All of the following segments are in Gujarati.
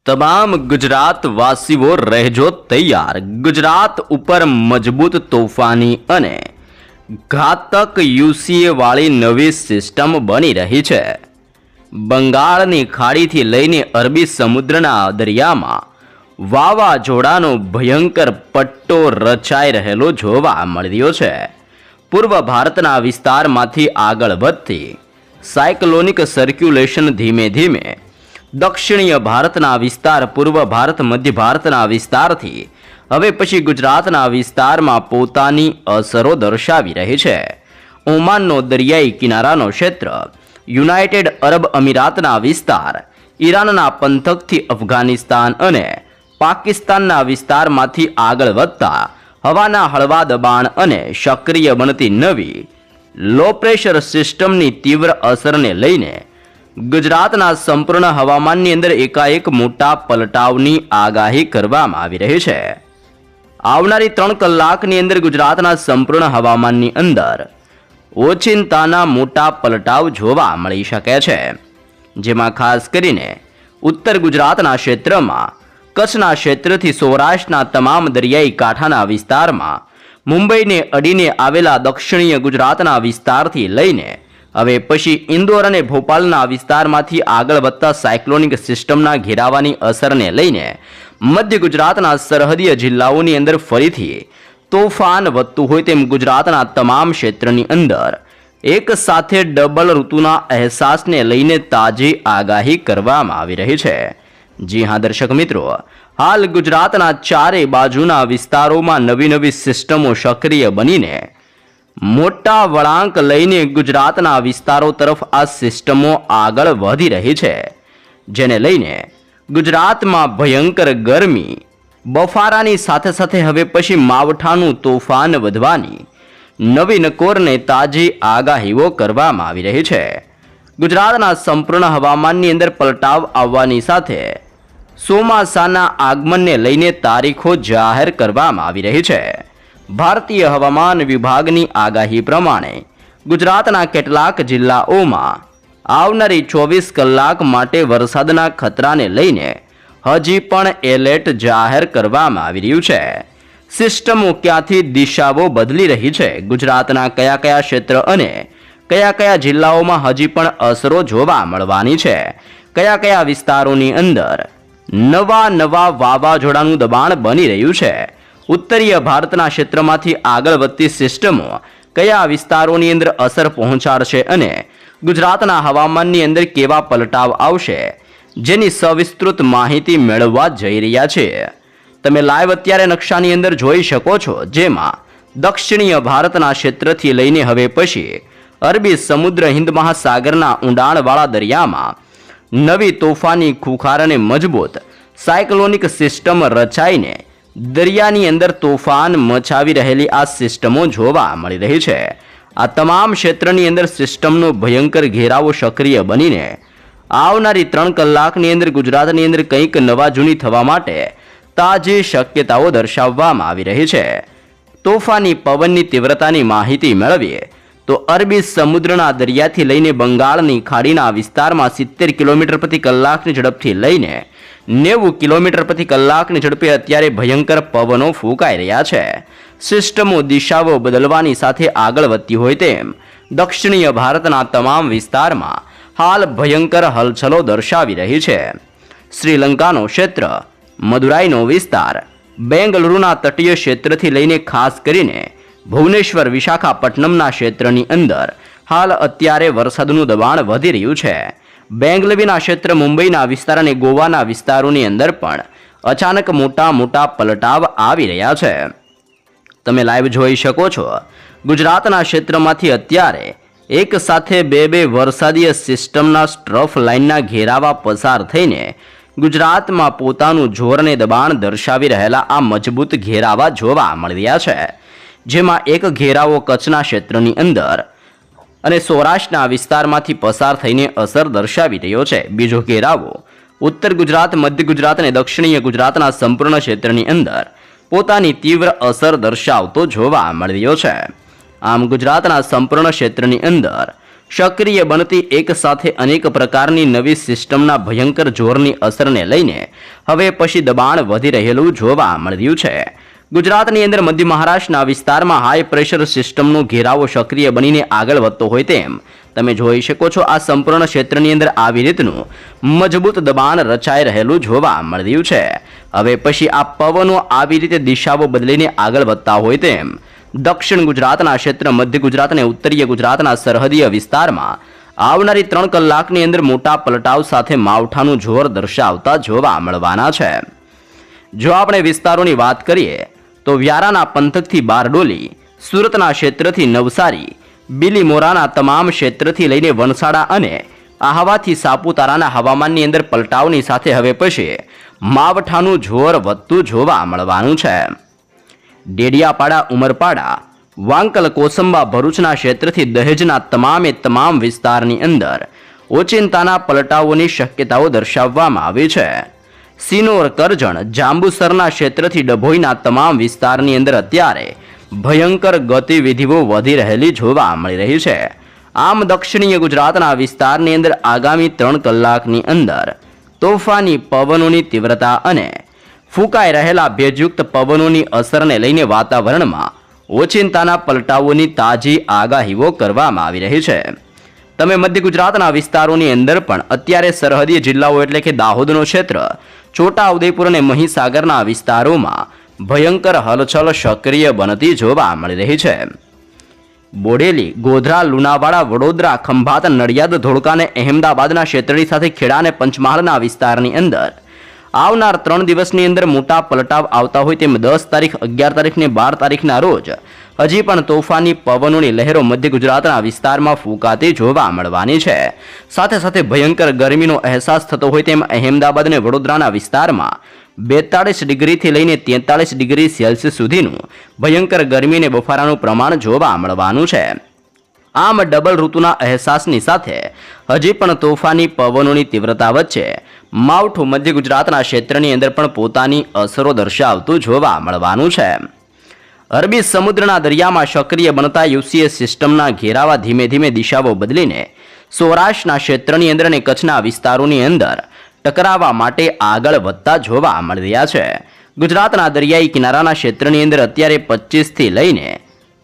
તમામ ગુજરાતવાસીઓ રહેજો તૈયાર। ગુજરાત ઉપર મજબૂત તોફાની અને ઘાતક યુસીએ વાળી નવી સિસ્ટમ બની રહી છે। બંગાળની ખાડીથી લઈને અરબી સમુદ્રના દરિયામાં વાવાઝોડાનો ભયંકર પટ્ટો રચાઈ રહેલો જોવા મળી રહ્યો છે। પૂર્વ ભારતના વિસ્તારમાંથી આગળ વધતી સાયક્લોનિક સર્ક્યુલેશન ધીમે ધીમે દક્ષિણીય ભારતના વિસ્તાર, પૂર્વ ભારત, મધ્ય ભારતના વિસ્તારથી હવે પછી ગુજરાતના વિસ્તારમાં પોતાની અસરો દર્શાવી રહી છે। ઓમાનનો દરિયાઈ કિનારાનો ક્ષેત્ર, યુનાઇટેડ અરબ અમીરાતના વિસ્તાર, ઈરાનના પંથકથી અફઘાનિસ્તાન અને પાકિસ્તાનના વિસ્તારમાંથી આગળ વધતા હવાના હળવા દબાણ અને સક્રિય બનતી નવી લો પ્રેશર સિસ્ટમની તીવ્ર અસરને લઈને ગુજરાતના સંપૂર્ણ હવામાનની અંદર એકાએક મોટા પલટાવની આગાહી કરવામાં આવી રહી છે। આવનારી 3 કલાકની અંદર ગુજરાતના સંપૂર્ણ હવામાનની અંદર ઓચિંતાના મોટા પલટાવ જોવા મળી શકે છે, જેમાં ખાસ કરીને ઉત્તર ગુજરાતના ક્ષેત્રમાં, કચ્છના ક્ષેત્રથી સૌરાષ્ટ્રના તમામ દરિયાઈ કાંઠાના વિસ્તારમાં, મુંબઈને અડીને આવેલા દક્ષિણીય ગુજરાતના વિસ્તારથી લઈને હવે પછી ઇન્દોર અને ભોપાલના વિસ્તારમાંથી આગળ વધતા સાયક્લોનિક સિસ્ટમના ઘેરાવાની અસરને લઈને મધ્ય ગુજરાતના સરહદીય જિલ્લાઓની અંદર ફરીથી તોફાન વધતું હોય તેમ ગુજરાતના તમામ ક્ષેત્રની અંદર એક સાથે ડબલ ઋતુના અહેસાસને લઈને તાજી આગાહી કરવામાં આવી રહી છે। જી હા દર્શક મિત્રો, હાલ ગુજરાતના ચારે બાજુના વિસ્તારોમાં નવી નવી સિસ્ટમો સક્રિય બનીને મોટા વળાંક લઈને ગુજરાતના વિસ્તારો તરફ આ સિસ્ટમો આગળ વધી રહી છે, જેને લઈને ગુજરાતમાં ભયંકર ગરમી, બફારાની સાથે સાથે હવે પછી માવઠાનું તોફાન વધવાની નવી નકોરને તાજી આગાહીઓ કરવામાં આવી રહી છે। ગુજરાતના સંપૂર્ણ હવામાનની અંદર પલટાવ આવવાની સાથે ચોમાસાના આગમનને લઈને તારીખો જાહેર કરવામાં આવી રહી છે। ભારતીય હવામાન વિભાગની આગાહી પ્રમાણે ગુજરાતના કેટલાક જિલ્લાઓમાં આવનારી 24 કલાક માટે વરસાદના ખતરાને લઈને હજી પણ એલર્ટ જાહેર કરવામાં આવી રહ્યું છે। સિસ્ટમો ક્યાંથી દિશાઓ બદલી રહી છે, ગુજરાતના કયા કયા ક્ષેત્ર અને કયા કયા જિલ્લાઓમાં હજી પણ અસરો જોવા મળવાની છે, કયા કયા વિસ્તારોની અંદર નવા વાવાઝોડાનું દબાણ બની રહ્યું છે, ઉત્તરીય ભારતના ક્ષેત્રમાંથી આગળ વધતી સિસ્ટમો કયા વિસ્તારોની અંદર અસર પહોંચાડશે અને ગુજરાતના હવામાનની અંદર કેવા પલટાવ આવશે, જેની સવિસ્તૃત માહિતી મેળવવા જઈ રહ્યા છે। તમે લાઈવ અત્યારે નકશાની અંદર જોઈ શકો છો, જેમાં દક્ષિણીય ભારતના ક્ષેત્રથી લઈને હવે પછી અરબી સમુદ્ર, હિન્દ મહાસાગરના ઊંડાણવાળા દરિયામાં નવી તોફાની, ખુખાર અને મજબૂત સાયક્લોનિક સિસ્ટમ રચાઈને દરિયાની અંદર તોફાન મચાવી રહેલી આ સિસ્ટમો જોવા મળી રહી છે। આ તમામ ક્ષેત્રની અંદર સિસ્ટમનો ભયંકર ઘેરાવો સક્રિય બનીને આવનારી 3 કલાકની અંદર ગુજરાતની અંદર કંઈક નવા જૂની થવા માટે તાજી શક્યતાઓ દર્શાવવામાં આવી રહી છે। તોફાની પવનની તીવ્રતાની માહિતી મેળવીએ તો અરબી સમુદ્રના દરિયાથી લઈને બંગાળની ખાડીના વિસ્તારમાં 70 કિલોમીટર પ્રતિ કલાકની ઝડપથી લઈને 90 કિલોમીટર પ્રતિ કલાકની ઝડપે અત્યારે ભયંકર પવનો ફૂંકાઈ રહ્યા છે। સિસ્ટમો દિશાઓ બદલવાની સાથે આગળ વધતી હોય તેમ દક્ષિણીય ભારતના તમામ વિસ્તારમાં હાલ ભયંકર હલચલો દર્શાવી રહી છે। શ્રીલંકાનો ક્ષેત્ર, મદુરાઈનો વિસ્તાર, બેંગલુરુના તટીય ક્ષેત્રથી લઈને ખાસ કરીને ભુવનેશ્વર, વિશાખાપટ્ટનમના ક્ષેત્રની અંદર હાલ અત્યારે વરસાદનું દબાણ વધી રહ્યું છે। બેંગલવીના ક્ષેત્ર, મુંબઈના વિસ્તાર અને ગોવાના વિસ્તારોની અંદર પણ અચાનક મોટા પલટાવ આવી રહ્યા છે। તમે લાઈવ જોઈ શકો છો, ગુજરાતના ક્ષેત્રમાંથી અત્યારે એક સાથે બે વરસાદીય સિસ્ટમના સ્ટ્રફ લાઇનના ઘેરાવા પસાર થઈને ગુજરાતમાં પોતાનું જોર અને દબાણ દર્શાવી રહેલા આ મજબૂત ઘેરાવા જોવા મળી રહ્યા છે, જેમાં એક ઘેરાવો કચ્છના ક્ષેત્રની અંદર અને સૌરાષ્ટ્રના વિસ્તારમાંથી પસાર થઈને અસર દર્શાવી રહ્યો છે। બીજો ઘેરાવો ઉત્તર ગુજરાત, મધ્ય ગુજરાત અને દક્ષિણીય ગુજરાતના સંપૂર્ણ ક્ષેત્રની અંદર પોતાની તીવ્ર અસર દર્શાવતો જોવા મળી રહ્યો છે। આમ ગુજરાતના સંપૂર્ણ ક્ષેત્રની અંદર સક્રિય બનતી એક સાથે અનેક પ્રકારની નવી સિસ્ટમના ભયંકર જોરની અસરને લઈને હવે પછી દબાણ વધી રહેલું જોવા મળી રહ્યું છે. ગુજરાતની અંદર મધ્ય મહારાષ્ટ્રના વિસ્તારમાં હાઈ પ્રેશર સિસ્ટમનો ઘેરાવો સક્રિય બનીને આગળ વધતો હોય તેમ તમે જોઈ શકો છો. આ સંપૂર્ણ ક્ષેત્રની અંદર આવી રીતનું મજબૂત દબાણ રચાઈ રહેલું જોવા મળી રહ્યું છે. હવે પછી આ પવનો આવી રીતે દિશાઓ બદલીને આગળ વધતા હોય તેમ દક્ષિણ ગુજરાતના ક્ષેત્ર, મધ્ય ગુજરાત અને ઉત્તરીય ગુજરાતના સરહદીય વિસ્તારમાં આવનારી 3 કલાકની અંદર મોટા પલટાવ સાથે માવઠાનું જોર દર્શાવતા જોવા મળવાના છે. જો આપણે વિસ્તારોની વાત કરીએ તો વ્યારાના પંથકથી બારડોલી, સુરતના ક્ષેત્રથી નવસારી, બિલીમોરાના તમામ ક્ષેત્રથી લઈને વણસાડા અને આહવાથી સાપુતારાના હવામાનની અંદર પલટાવની સાથે હવે પછી માવઠાનું જોર વધતું જોવા મળવાનું છે. ડેડિયાપાડા, ઉમરપાડા, વાંકલ, કોસંબા, ભરૂચના ક્ષેત્રથી દહેજના તમામ વિસ્તારની અંદર ઓચિંતાના પલટાવોની શક્યતાઓ દર્શાવવામાં આવી છે. સિનોર, કરજણ, જાંબુસરના ક્ષેત્રથી ડભોઈના તમામ વિસ્તારની અંદર અત્યારે ભયંકર ગતિવિધિઓ વધી રહેલી જોવા મળી રહી છે. આમ દક્ષિણીય ગુજરાતના વિસ્તારની અંદર આગામી 3 કલાકની અંદર તોફાની પવનોની તીવ્રતા અને ફૂંકાઈ રહેલા ભેજયુક્ત પવનોની અસરને લઈને વાતાવરણમાં ઓચિંતાના પલટાવોની તાજી આગાહીઓ કરવામાં આવી રહી છે. તમે મધ્ય ગુજરાતના વિસ્તારોની અંદર પણ અત્યારે સરહદીય જિલ્લાઓ એટલે કે દાહોદનો ક્ષેત્ર, છોટાઉદેપુર અને મહીસાગરના વિસ્તારોમાં ભયંકર હલચલ સક્રિય બનતી જોવા મળી રહી છે. બોડેલી, ગોધરા, લુણાવાડા, વડોદરા, ખંભાત, નડિયાદ, ધોળકા અને અહેમદાબાદના ક્ષેત્રની સાથે ખેડા અને પંચમહાલના વિસ્તારની અંદર આવનાર 3 દિવસની અંદર મોટા પલટાવ આવતા હોય તેમ 10 તારીખ, 11 તારીખ ને 12 તારીખના રોજ હજી પણ તોફાની પવનોની લહેરો મધ્ય ગુજરાતના વિસ્તારમાં ફૂંકાતી જોવા મળવાની છે. સાથે સાથે ભયંકર ગરમીનો અહેસાસ થતો હોય તેમ અહેમદાબાદ અને વડોદરાના વિસ્તારમાં 42 ડિગ્રીથી લઈને 43 ડિગ્રી સેલ્સિયસ સુધીનું ભયંકર ગરમી અને બફારાનું પ્રમાણ જોવા મળવાનું છે. આમ ડબલ ઋતુના અહેસાસની સાથે હજી પણ તોફાની પવનોની તીવ્રતા વચ્ચે માવઠું મધ્ય ગુજરાતના ક્ષેત્રની અંદર પણ પોતાની અસરો દર્શાવતું જોવા મળવાનું છે. અરબી સમુદ્રના દરિયામાં સક્રિય બનતા યુસીએ સિસ્ટમના ઘેરાવા ધીમે ધીમે દિશાઓ બદલીને સૌરાષ્ટ્રના ક્ષેત્રની અંદર અને કચ્છના વિસ્તારોની અંદર ટકરાવવા માટે આગળ વધતા જોવા મળી રહ્યા છે. ગુજરાતના દરિયાઈ કિનારાના ક્ષેત્રની અંદર અત્યારે 25 થી લઈને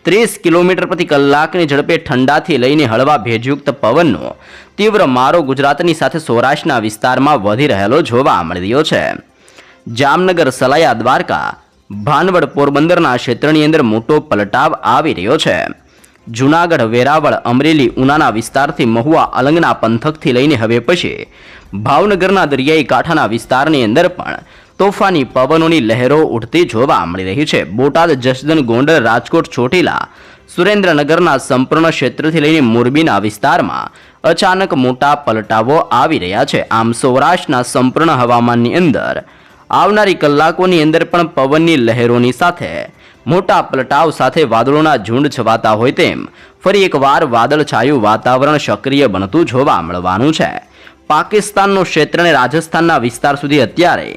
30 કિલોમીટર પ્રતિ કલાકની ઝડપે ઠંડાથી લઈને હળવા ભેજયુક્ત પવનનો તીવ્ર મારો ગુજરાતની સાથે સૌરાષ્ટ્રના વિસ્તારમાં વધી રહેલો જોવા મળી રહ્યો છે. જામનગર, સલાયા, દ્વારકા, ભાનવડ, પોરબંદરના ક્ષેત્રની અંદર મોટો પલટાવ આવી રહ્યો છે. જૂનાગઢ, વેરાવળ, અમરેલી, ઉનાના વિસ્તારથી મહુવા, અલંગના પંથકથી લઈને હવે પછી ભાવનગરના દરિયાઈ કાંઠાના વિસ્તારની અંદર પણ તોફાની પવનોની લહેરો ઉઠતી જોવા મળી રહી છે. બોટાદ, જસદન, ગોંડલ, રાજકોટ, ચોટીલા, સુરેન્દ્રનગરના સંપૂર્ણ ક્ષેત્રથી લઈને મોરબીના વિસ્તારમાં અચાનક મોટા પલટાવો આવી રહ્યા છે. આમ સૌરાષ્ટ્રના સંપૂર્ણ હવામાનની અંદર આવનારી કલાકોની અંદર પણ પવનની લહેરોની સાથે મોટા પલટાવ સાથે વાદળોના ઝુંડ છવાતા હોય તેમ ફરી એકવાર વાદળછાયું વાતાવરણ સક્રિય બનતું જોવા મળવાનું છે. પાકિસ્તાનનો ક્ષેત્ર અને રાજસ્થાનના વિસ્તાર સુધી અત્યારે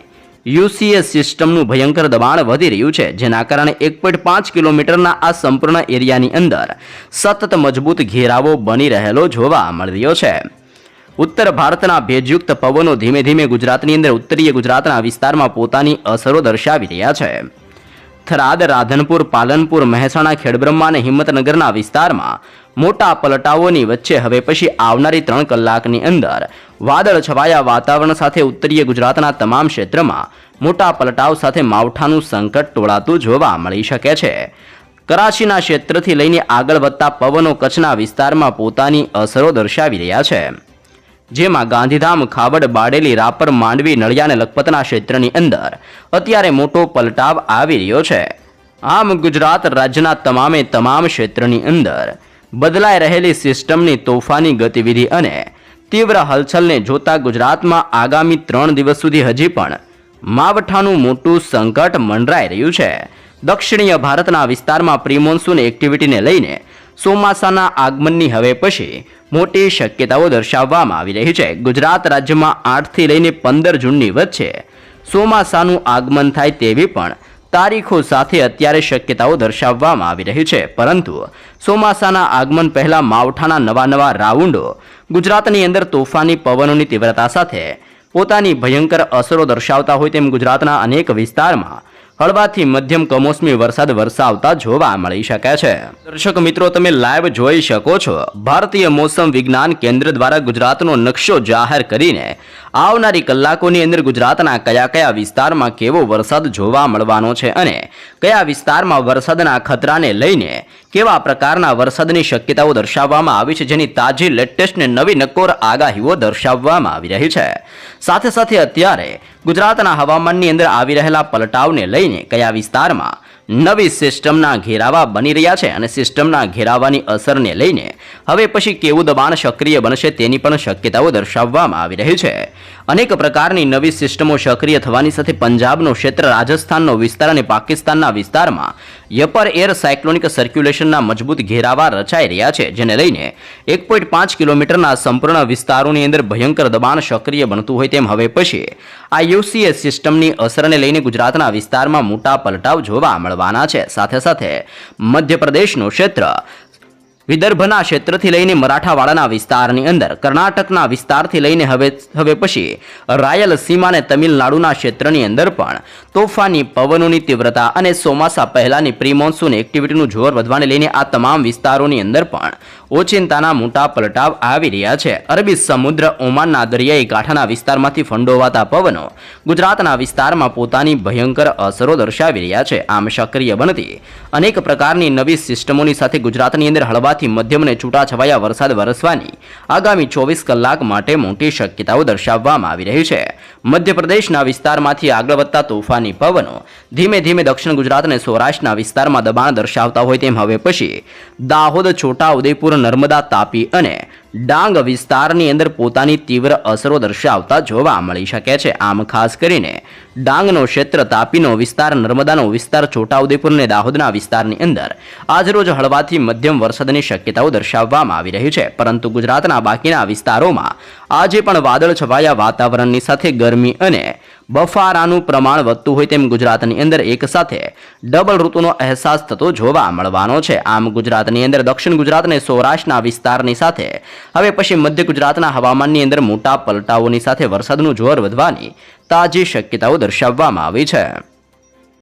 યુસીએ સિસ્ટમનું ભયંકર દબાણ વધી રહ્યું છે, જેના કારણે 1.5 કિલોમીટરના આ સંપૂર્ણ એરિયાની અંદર સતત મજબૂત ઘેરાવો બની રહેલો જોવા મળી રહ્યો છે. ઉત્તર ભારતના ભેજયુક્ત પવનો ધીમે ધીમે ગુજરાતની અંદર ઉત્તરીય ગુજરાતના વિસ્તારમાં પોતાની અસરો દર્શાવી રહ્યા છે. થરાદ, રાધનપુર, પાલનપુર, મહેસાણા, ખેડબ્રહ્મા અને હિંમતનગરના વિસ્તારમાં મોટા પલટાવોની વચ્ચે હવે પછી આવનારી 3 કલાકની અંદર વાદળ છવાયા વાતાવરણ સાથે ઉત્તરીય ગુજરાતના તમામ ક્ષેત્રમાં મોટા પલટાવ સાથે માવઠાનું સંકટ ટોળાતું જોવા મળી શકે છે. કરાચીના ક્ષેત્રથી લઈને આગળ વધતા પવનો કચ્છના વિસ્તારમાં પોતાની અસરો દર્શાવી રહ્યા છે, જેમાં ગાંધીધામ, ખાવડ, બારડોલી, રાપર, માંડવી, નળિયા અને લખપતના ક્ષેત્રની અંદર અત્યારે મોટો પલટાવ આવી રહ્યો છે. આમ ગુજરાત રાજ્યના તમામ ક્ષેત્રની અંદર બદલાઈ રહેલી સિસ્ટમની તોફાની ગતિવિધિ અને તીવ્ર હલચલને જોતા ગુજરાતમાં આગામી 3 દિવસ સુધી હજી પણ માવઠાનું મોટું સંકટ મંડરાઈ રહ્યું છે. દક્ષિણીય ભારતના વિસ્તારમાં પ્રી-મોન્સૂન એક્ટિવિટીને લઈને ચોમાસાના આગમનની હવે પછી મોટી શક્યતાઓ દર્શાવવામાં આવી રહી છે. ગુજરાત રાજ્યમાં 8 થી લઈને 15 જૂનની વચ્ચે ચોમાસાનું આગમન થાય તેવી પણ તારીખો સાથે અત્યારે શક્યતાઓ દર્શાવવામાં આવી રહી છે. પરંતુ ચોમાસાના આગમન પહેલા માવઠાના નવા રાઉન્ડો ગુજરાતની અંદર તોફાની પવનોની તીવ્રતા સાથે પોતાની ભયંકર અસરો દર્શાવતા હોય તેમ ગુજરાતના અનેક વિસ્તારમાં હળવાથી મધ્યમ કમોસમી વરસાદ વરસાવતા જોવા મળી શકે છે। દર્શક મિત્રો, તમે લાઈવ જોઈ શકો છો ભારતીય મોસમ વિજ્ઞાન કેન્દ્ર દ્વારા ગુજરાતનો નકશો જાહેર કરીને આવનારી કલાકોની અંદર ગુજરાતના કયા કયા વિસ્તારમાં કેવો વરસાદ જોવા મળવાનો છે અને કયા વિસ્તારમાં વરસાદના ખતરાને લઈને કેવા પ્રકારના વરસાદની શક્યતાઓ દર્શાવવામાં આવી છે, જેની તાજી લેટેસ્ટ ને નવી નક્કોર આગાહીઓ દર્શાવવામાં આવી રહી છે। સાથે સાથે અત્યારે ગુજરાતના હવામાનની અંદર આવી રહેલા પલટાવને લઈને કયા વિસ્તારમાં નવી સિસ્ટમના ઘેરાવા બની રહ્યા છે અને સિસ્ટમના ઘેરાવાની અસરને લઈને હવે પછી કેવું દબાણ સક્રિય બનશે તેની પણ શક્યતાઓ દર્શાવવામાં આવી રહી છે। અનેક પ્રકારની નવી સિસ્ટમો સક્રિય થવાની સાથે પંજાબનો ક્ષેત્ર, રાજસ્થાનનો વિસ્તાર અને પાકિસ્તાનના વિસ્તારમાં યપર એર સાયક્લોનિક સર્ક્યુલેશનના મજબૂત ઘેરાવા રચાઈ રહ્યા છે, જેને લઈને 1.5 કિલોમીટરના સંપૂર્ણ વિસ્તારોની અંદર ભયંકર દબાણ સક્રિય બનતું હોય તેમ હવે પછી આ યુસીએ સિસ્ટમની અસરને લઈને ગુજરાતના વિસ્તારમાં મોટા પલટાવ જોવા મળવાના છે। સાથે સાથે મધ્યપ્રદેશનું ક્ષેત્ર, વિદર્ભના ક્ષેત્રથી લઈને મરાઠાવાડાના વિસ્તારની અંદર, કર્ણાટકના વિસ્તારથી લઈને હવે પછી રાયલસીમા અને તમિલનાડુના ક્ષેત્રની અંદર પણ તોફાની પવનોની તીવ્રતા અને ચોમાસા પહેલાની પ્રી મોન્સૂન એક્ટિવિટીનું જોર વધવાને લઈને આ તમામ વિસ્તારોની અંદર પણ ઓચિંતાના મોટા પલટાવ આવી રહ્યા છે। અરબી સમુદ્ર, ઓમાનના દરિયાઈ કાંઠાના વિસ્તારમાંથી ફંડોવાતા પવનો ગુજરાતના વિસ્તારમાં પોતાની ભયંકર અસરો દર્શાવી રહ્યા છે। આમ સક્રિય બનતી અનેક પ્રકારની નવી સિસ્ટમોની સાથે ગુજરાતની અંદર હળવાથી મધ્યમ અને છૂટાછવાયા વરસાદ વરસવાની આગામી 24 કલાક માટે મોટી શક્યતાઓ દર્શાવવામાં આવી રહી છે। મધ્યપ્રદેશના વિસ્તારમાંથી આગળ વધતા તોફાની પવનો ધીમે ધીમે દક્ષિણ ગુજરાત અને સૌરાષ્ટ્રના વિસ્તારમાં દબાણ દર્શાવતા હોય તેમ હવે પછી દાહોદ, છોટા ઉદેપુર, નર્મદા, તાપી અને ડાંગ વિસ્તારની અંદર પોતાની તીવ્ર અસરો દર્શાવતા જોવા મળી શકે છે। આમ ખાસ કરીને ડાંગનો ક્ષેત્ર, તાપીનો વિસ્તાર, નર્મદાનો વિસ્તાર, છોટાઉદેપુર અને દાહોદના વિસ્તારની અંદર આજરોજ હળવાથી મધ્યમ વરસાદની શક્યતાઓ દર્શાવવામાં આવી રહી છે। પરંતુ ગુજરાતના બાકીના વિસ્તારોમાં આજે પણ વાદળ છવાયા વાતાવરણની સાથે ગરમી અને બફારાનું પ્રમાણ વધતું હોય તેમ ગુજરાતની અંદર એક સાથે ડબલ ઋતુનો અહેસાસ થતો જોવા મળવાનો છે। આમ ગુજરાતની અંદર દક્ષિણ ગુજરાત અને સૌરાષ્ટ્રના વિસ્તારની સાથે હવે પછી મધ્ય ગુજરાતના હવામાનની અંદર મોટા પલટાઓની સાથે વરસાદનું જોર વધવાની તાજી શક્યતાઓ દર્શાવવામાં આવી છે।